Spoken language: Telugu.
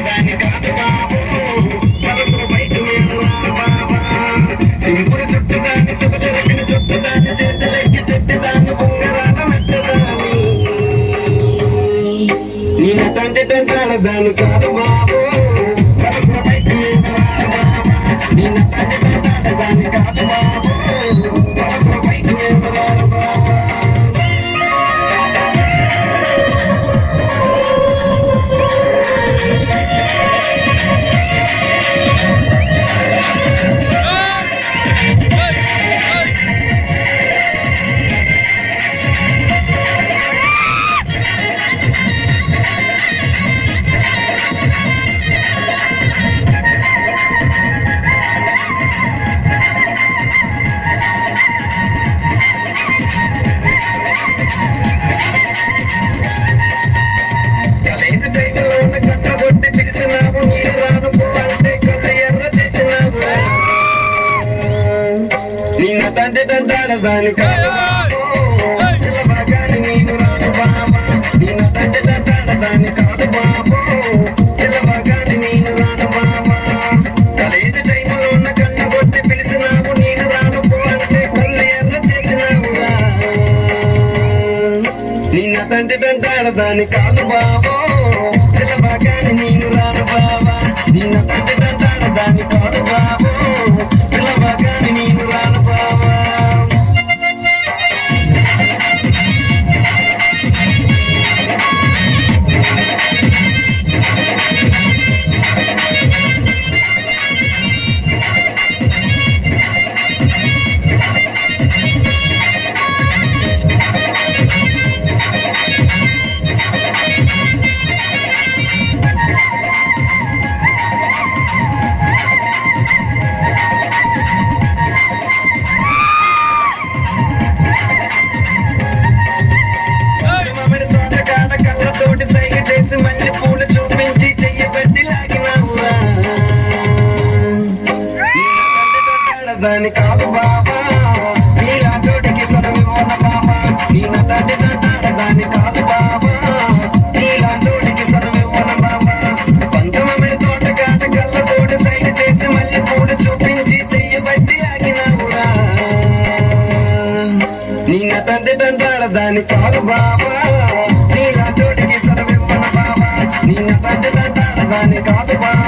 దాని కాదు బాబు మనసులో బయట బాబా సింపురు చుట్టూ దాన్ని శుభలెక్కిన చుట్టూ దాన్ని చేతులెక్కి చెట్టు దాన్ని ఉంగరాల మెత్తదాన్ని నేను తండ్రి తంటాడు దాన్ని కాదు బాబు మనసులో బయట నేను తండ్రి తంటాడు దాన్ని కాదు బాబు మనసులో బయట తండ్రి తంటాడు దాని కాదు పిల్లవగాని నేను రాను బాబా నేను తండ్రి తంటాడు దాన్ని కాదు బాబు పిల్లవగాని నేను రాను బాబా కాలేజీ టైంలో ఉన్న కన్న కొట్టి పిలిచినావు నేను రాను పో అంటే కళ్ళు ఎర్ర చేసినావురా నిన్న తండ్రి తంటాడు దాన్ని కాదు బాబు పిల్లవగాని నేను రాను బాబా నిన్న తండ్రి తంటాడు దాన్ని కాదు బాబు పిల్లవగాని నేను రాను బాబా దాని కాదు బాబా నీలాంటోడికి సరవివ్వన బాబా నేను తండ్రి తంటాడు దాని కాదు బాబా నీలాంటోడికి సరవివ్వన బాబా పంచమమిడి తోట కాట కళ్ళతోటి సైడ్ చేసి మళ్ళీ పూడు చూపించి చెయ్యబట్టి లాగినావురా నేను తండ్రి తంటాడు దాని కాదు బాబా నీలాంటోడికి సరవివ్వన బాబా నేను తండ్రి తంటాడు దాని కాదు బాబా